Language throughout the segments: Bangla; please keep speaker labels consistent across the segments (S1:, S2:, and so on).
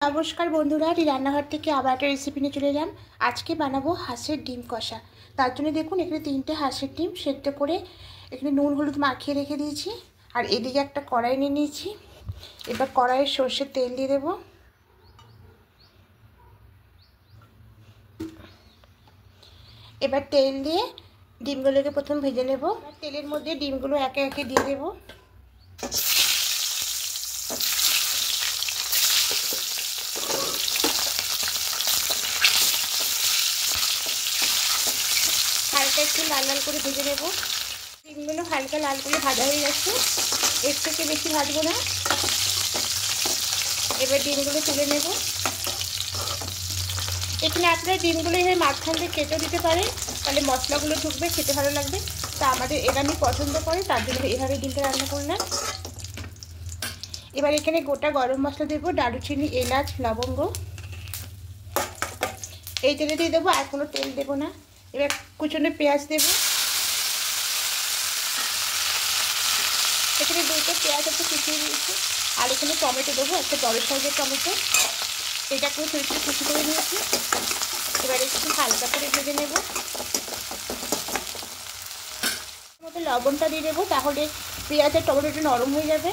S1: নমস্কার বন্ধুরা, রান্নাঘর থেকে আবার একটা রেসিপি নিয়ে চলে এলাম। আজকে বানাবো হাঁসের ডিম কষা। তার জন্য দেখুন এখানে 3টে হাঁসের ডিম সেদ্ধ করে এখানে নুন হলুদ মাখিয়ে রেখে দিয়েছি। আর এদিকে একটা কড়াই নিয়ে নিয়েছি। এবার কড়াইয়ে সর্ষের তেল দিয়ে দেবো। এবার তেল দিয়ে ডিমগুলোকে প্রথম ভেজে নেব। তেলের মধ্যে ডিমগুলো একে একে দিয়ে দেবো। হালকা একটু লাল লাল করে ভেজে নেব। ডিমগুলো হালকা লাল করে ভাজা হয়ে গেছে, এর থেকে বেশি ভাজবো না। এবার ডিমগুলো তুলে নেব। এখানে আপনারা ডিমগুলো এভাবে মাঝখান দিয়ে কেটেও দিতে পারেন, তাহলে মশলাগুলো ঢুকবে, খেতে ভালো লাগবে। তা আমাদের এটা আমি পছন্দ করি, তার জন্য এইভাবে ডিমটা রান্না করলাম। এবার এখানে গোটা গরম মশলা দেবো, দারুচিনি, এলাচ, লবঙ্গ। এই তেলে দিয়ে দেবো, আর কোনো তেল দেবো না। এবার কুচনো পেঁয়াজ দেবো। এখানে 2টো পেঁয়াজ একটু কুচিয়ে দিয়েছি। আর এখানে টমেটো দেবো, একটা বড় সাইজের টমেটো। এটা করে সরিষা কুচি করে নিয়েছি। এবার একটু হালকা করে ভেজে নেব। মতো লবণটা দিয়ে দেবো, তাহলে পেঁয়াজ আর টমেটোটা নরম হয়ে যাবে।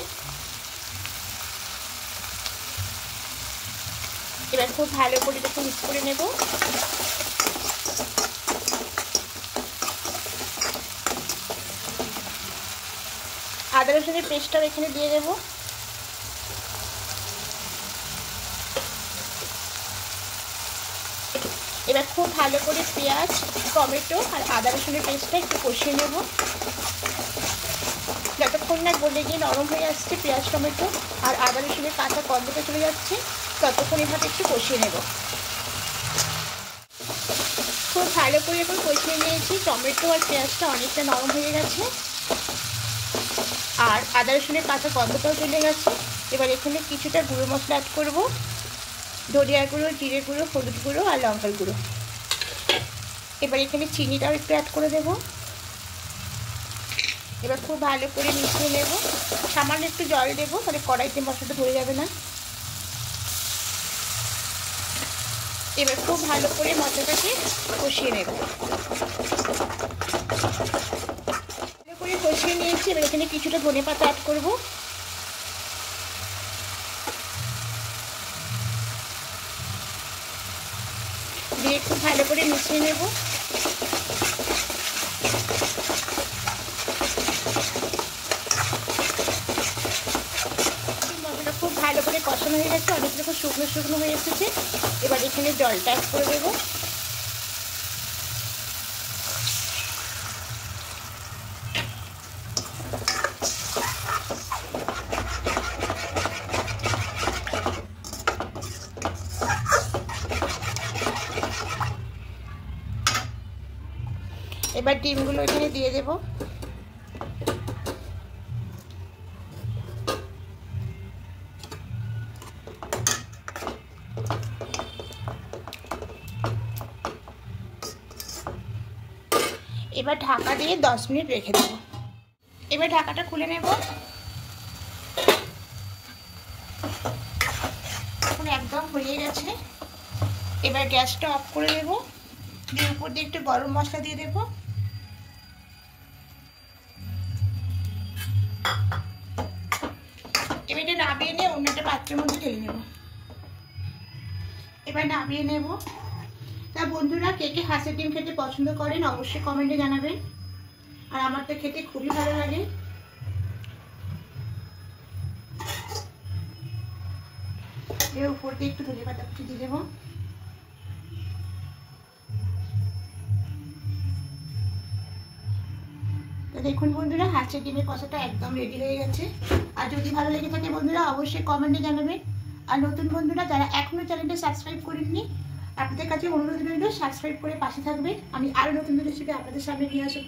S1: এবার খুব ভালো করে এটাকে মিক্স করে নেব। আদা রসুনের পেস্টটাও এখানে দিয়ে দেবো। এবার খুব ভালো করে পেঁয়াজ, টমেটো আর আদা রসুনের পেস্টটা একটু কষিয়ে নেব। যতক্ষণ না গলে গিয়ে নরম হয়ে আসছে পেঁয়াজ, টমেটো আর আদা রসুনের কাঁচা গন্ধটা চলে যাচ্ছে, ততক্ষণ এভাবে একটু কষিয়ে নেব। খুব ভালো করে এখন কষিয়ে নিয়েছি। টমেটো আর পেঁয়াজটা অনেকটা নরম হয়ে গেছে, আর আদা রসুনের কাঁচা গন্ধটাও চলে গেছে। এবার এখানে কিছুটা গুঁড়ো মশলা অ্যাড করব, ধনিয়ার গুঁড়ো, জিরে গুঁড়ো, হলুদ গুঁড়ো আর লঙ্কার গুঁড়ো। এবার এখানে চিনিটাও একটু অ্যাড করে দেব। এবার খুব ভালো করে মিশিয়ে নেব। সামান্য একটু জল দেবো, তাহলে কড়াইতে মশলাটা ধরে যাবে না। এবার খুব ভালো করে মশলাটাকে কষিয়ে নেব। ভালো করে কষিয়ে নিয়েছি। এবার এখানে কিছুটা ধনেপাতা অ্যাড করব। দিয়ে খুব ভালো করে মিশিয়ে নেব। মশলাটা খুব ভালো করে কষানো হয়ে গেছে, অনেক রকম শুকনো শুকনো হয়ে এসেছে। এবার এখানে জলটা অ্যাড করে দেবো। এবার ডিমগুলো এখানে দিয়ে দেব। এবার ঢাকা দিয়ে 10 মিনিট রেখে দেব। এবার ঢাকাটা খুলে নেব। এখন একদম হয়ে গেছে। এবার গ্যাসটা অফ করে দেব। দিয়ে উপর দিয়ে একটু গরম মশলা দিয়ে দেব। এবার এটা নামিয়ে নিয়ে অন্য একটা পাত্রের মধ্যে ঢেলে নেব। এবার নামিয়ে নেব। তা বন্ধুরা, কে কে হাঁসের ডিম খেতে পছন্দ করেন অবশ্যই কমেন্টে জানাবেন। আর আমার তো খেতে খুবই ভালো লাগে। এর উপর দিয়ে একটু ধনেপাতা কুচি দিয়ে দেবো। তো দেখুন বন্ধুরা, হাঁসের ডিমের কষাটা একদম রেডি হয়ে গেছে। আর যদি ভালো লেগে থাকে বন্ধুরা অবশ্যই কমেন্টে জানাবেন। আর নতুন বন্ধুরা যারা এখনও চ্যানেলটা সাবস্ক্রাইব করেননি, আপনাদের কাছে অনুরোধ রইল সাবস্ক্রাইব করে পাশে থাকবেন। আমি আরও নতুন রেসিপি আপনাদের সামনে নিয়ে আসব।